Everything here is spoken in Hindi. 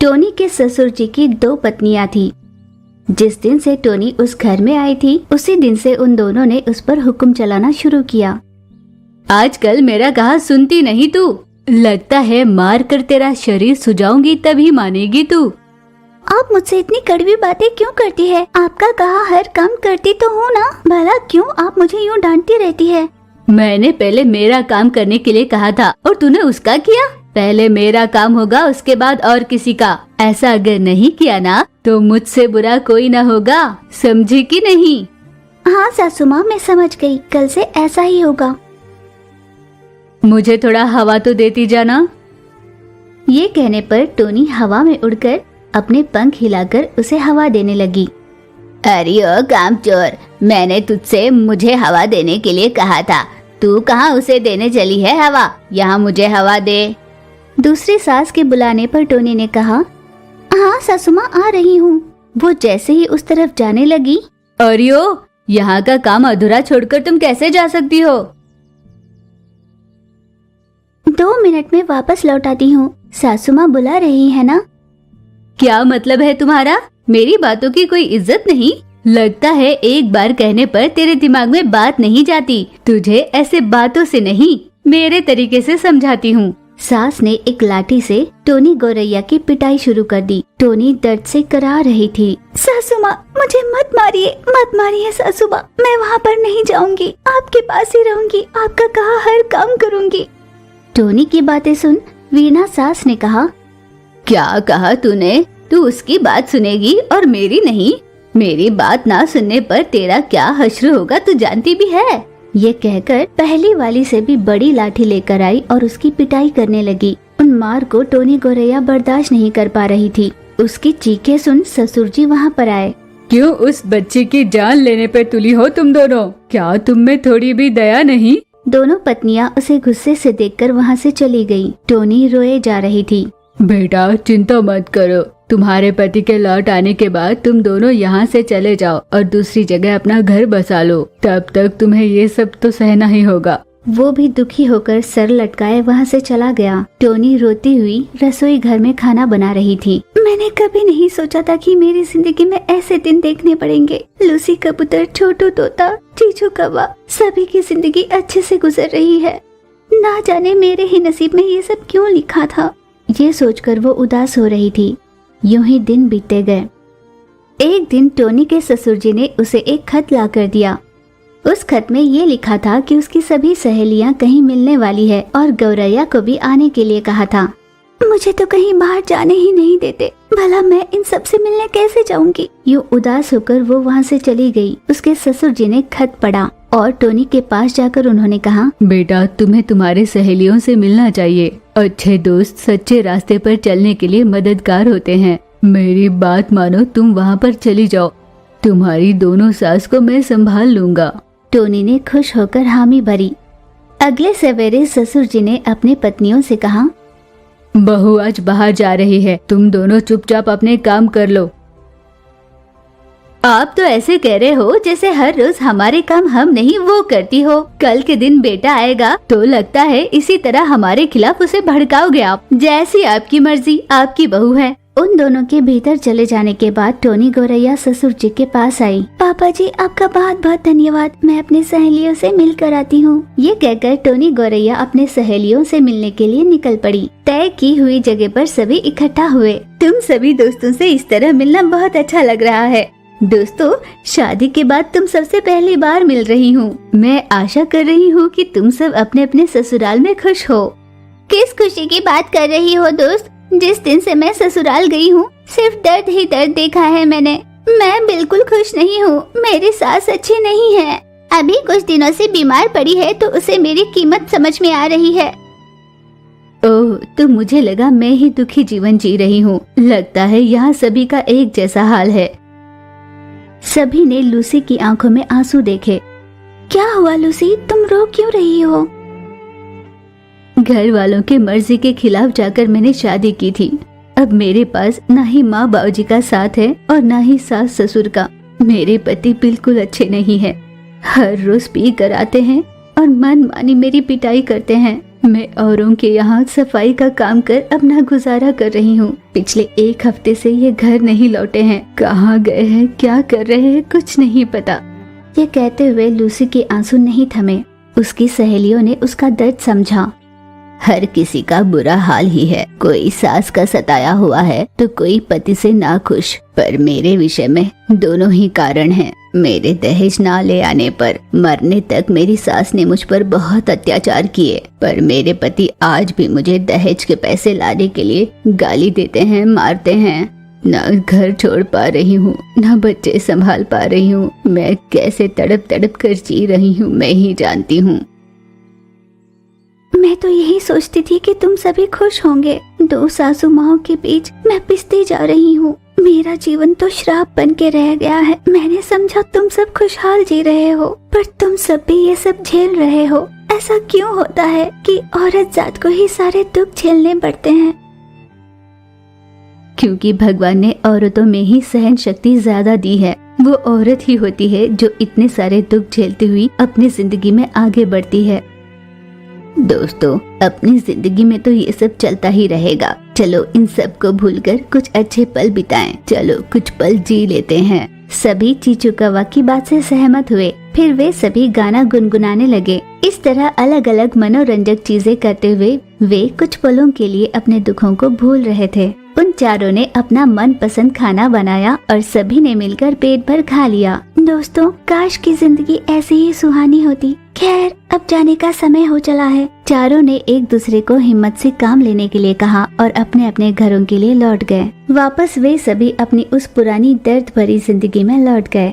टोनी के ससुर जी की 2 पत्नियां थी। जिस दिन से टोनी उस घर में आई थी उसी दिन से उन दोनों ने उस पर हुक्म चलाना शुरू किया। आजकल मेरा कहा सुनती नहीं तू, लगता है मार कर तेरा शरीर सुझाऊंगी तभी मानेगी तू। आप मुझसे इतनी कड़वी बातें क्यों करती है? आपका कहा हर काम करती तो हूँ ना, भला क्यों आप मुझे यूँ डांटती रहती है? मैंने पहले मेरा काम करने के लिए कहा था और तूने उसका किया। पहले मेरा काम होगा उसके बाद और किसी का। ऐसा अगर नहीं किया ना तो मुझसे बुरा कोई ना होगा, समझी कि नहीं? हाँ सासू माँ, मैं समझ गई, कल से ऐसा ही होगा। मुझे थोड़ा हवा तो देती जाना। ये कहने पर टोनी हवा में उड़कर अपने पंख हिलाकर उसे हवा देने लगी। अरे ओ कामचोर, मैंने तुझसे मुझे हवा देने के लिए कहा था, तू कहाँ उसे देने चली है हवा? यहाँ मुझे हवा दे। दूसरी सास के बुलाने पर टोनी ने कहा, हाँ सासू माँ आ रही हूँ। वो जैसे ही उस तरफ जाने लगी, अरे ओ, यहाँ का काम अधूरा छोड़कर तुम कैसे जा सकती हो? 2 मिनट में वापस लौट आती हूँ, सासू माँ बुला रही है ना। क्या मतलब है तुम्हारा? मेरी बातों की कोई इज्जत नहीं? लगता है एक बार कहने पर तेरे दिमाग में बात नहीं जाती। तुझे ऐसे बातों से नहीं, मेरे तरीके से समझाती हूँ। सास ने एक लाठी से टोनी गौरैया की पिटाई शुरू कर दी। टोनी दर्द से करा रही थी। सासू माँ, मुझे मत मारिए सासू माँ, मैं वहाँ पर नहीं जाऊंगी, आपके पास ही रहूंगी, आपका कहा हर काम करूंगी। टोनी की बातें सुन वीणा सास ने कहा, क्या कहा तूने? तू उसकी बात सुनेगी और मेरी नहीं? मेरी बात ना सुनने पर तेरा क्या हश्र होगा तू जानती भी है। ये कहकर पहली वाली से भी बड़ी लाठी लेकर आई और उसकी पिटाई करने लगी। उन मार को टोनी गौरैया बर्दाश्त नहीं कर पा रही थी। उसकी चीखें सुन ससुर जी वहाँ पर आए। क्यों उस बच्चे की जान लेने पर तुली हो तुम दोनों? क्या तुम में थोड़ी भी दया नहीं? दोनों पत्नियां उसे गुस्से से देखकर वहाँ से चली गयी। टोनी रोए जा रही थी। बेटा चिंता मत करो, तुम्हारे पति के लौट आने के बाद तुम दोनों यहाँ से चले जाओ और दूसरी जगह अपना घर बसा लो, तब तक तुम्हें ये सब तो सहना ही होगा। वो भी दुखी होकर सर लटकाए वहाँ से चला गया। टोनी रोती हुई रसोई घर में खाना बना रही थी। मैंने कभी नहीं सोचा था कि मेरी जिंदगी में ऐसे दिन देखने पड़ेंगे। लूसी कबूतर, छोटू तोता, चीचू कौवा, सभी की जिंदगी अच्छे से गुजर रही है। ना जाने मेरे ही नसीब में ये सब क्यों लिखा था। ये सोचकर वो उदास हो रही थी। यूं ही दिन बीतते गए। एक दिन टोनी के ससुर जी ने उसे एक खत ला कर दिया। उस खत में ये लिखा था कि उसकी सभी सहेलियां कहीं मिलने वाली है और गौरैया को भी आने के लिए कहा था। मुझे तो कहीं बाहर जाने ही नहीं देते, भला मैं इन सब से मिलने कैसे जाऊंगी? यूं उदास होकर वो वहाँ से चली गई। उसके ससुर जी ने खत पढ़ा और टोनी के पास जाकर उन्होंने कहा, बेटा तुम्हें तुम्हारे सहेलियों से मिलना चाहिए। अच्छे दोस्त सच्चे रास्ते पर चलने के लिए मददगार होते हैं। मेरी बात मानो, तुम वहाँ पर चली जाओ। तुम्हारी दोनों सास को मैं संभाल लूंगा। टोनी ने खुश होकर हामी भरी। अगले सवेरे ससुर जी ने अपने पत्नियों से कहा, बहू आज बाहर जा रही है, तुम दोनों चुपचाप अपने काम कर लो। आप तो ऐसे कह रहे हो जैसे हर रोज हमारे काम हम नहीं वो करती हो। कल के दिन बेटा आएगा तो लगता है इसी तरह हमारे खिलाफ उसे भड़काओगे आप। जैसी आपकी मर्जी, आपकी बहू है। उन दोनों के भीतर चले जाने के बाद टोनी गौरैया ससुर जी के पास आई। पापा जी आपका बहुत बहुत धन्यवाद, मैं अपनी सहेलियों से मिलकर आती हूँ। ये कहकर टोनी गौरैया अपने सहेलियों से मिलने के लिए निकल पड़ी। तय की हुई जगह पर सभी इकट्ठा हुए। तुम सभी दोस्तों से इस तरह मिलना बहुत अच्छा लग रहा है। दोस्तों, शादी के बाद तुम सबसे पहली बार मिल रही हूँ। मैं आशा कर रही हूँ कि तुम सब अपने अपने ससुराल में खुश हो। किस खुशी की बात कर रही हो दोस्त? जिस दिन से मैं ससुराल गई हूँ सिर्फ दर्द ही दर्द देखा है मैंने। मैं बिल्कुल खुश नहीं हूँ। मेरी सास अच्छी नहीं है। अभी कुछ दिनों से बीमार पड़ी है तो उसे मेरी कीमत समझ में आ रही है। ओह, तो मुझे लगा मैं ही दुखी जीवन जी रही हूँ। लगता है यहाँ सभी का एक जैसा हाल है। सभी ने लूसी की आंखों में आंसू देखे। क्या हुआ लूसी, तुम रो क्यों रही हो? घर वालों के मर्जी के खिलाफ जाकर मैंने शादी की थी। अब मेरे पास ना ही माँ बाबूजी का साथ है और ना ही सास ससुर का। मेरे पति बिल्कुल अच्छे नहीं हैं। हर रोज पी कर आते हैं और मनमानी मेरी पिटाई करते हैं। मैं औरों के यहाँ सफाई का काम कर अपना गुजारा कर रही हूँ। पिछले 1 हफ्ते से ये घर नहीं लौटे हैं। कहाँ गए हैं, क्या कर रहे हैं, कुछ नहीं पता। ये कहते हुए लूसी के आंसू नहीं थमे। उसकी सहेलियों ने उसका दर्द समझा। हर किसी का बुरा हाल ही है। कोई सास का सताया हुआ है तो कोई पति से नाखुश। पर मेरे विषय में दोनों ही कारण हैं। मेरे दहेज ना ले आने पर मरने तक मेरी सास ने मुझ पर बहुत अत्याचार किए, पर मेरे पति आज भी मुझे दहेज के पैसे लाने के लिए गाली देते हैं, मारते हैं। न घर छोड़ पा रही हूँ, न बच्चे संभाल पा रही हूँ। मैं कैसे तड़प तड़प कर जी रही हूँ, मैं ही जानती हूँ। मैं तो यही सोचती थी कि तुम सभी खुश होंगे। 2 सासू माओं के बीच मैं पिसती जा रही हूँ। मेरा जीवन तो श्राप बन के रह गया है। मैंने समझा तुम सब खुशहाल जी रहे हो, पर तुम सब भी ये सब झेल रहे हो। ऐसा क्यों होता है कि औरत जात को ही सारे दुख झेलने पड़ते हैं? क्योंकि भगवान ने औरतों में ही सहन शक्ति ज्यादा दी है। वो औरत ही होती है जो इतने सारे दुख झेलती हुई अपनी जिंदगी में आगे बढ़ती है। दोस्तों, अपनी जिंदगी में तो ये सब चलता ही रहेगा। चलो इन सब को भूलकर कुछ अच्छे पल बिताएं। चलो कुछ पल जी लेते हैं। सभी चीचू कौवा की बात से सहमत हुए। फिर वे सभी गाना गुनगुनाने लगे। इस तरह अलग अलग मनोरंजक चीजें करते हुए वे कुछ पलों के लिए अपने दुखों को भूल रहे थे। उन चारों ने अपना मनपसंद खाना बनाया और सभी ने मिलकर पेट भर खा लिया। दोस्तों, काश की जिंदगी ऐसी ही सुहानी होती। खैर, अब जाने का समय हो चला है। चारों ने एक दूसरे को हिम्मत से काम लेने के लिए कहा और अपने अपने घरों के लिए लौट गए। वापस वे सभी अपनी उस पुरानी दर्द भरी जिंदगी में लौट गए।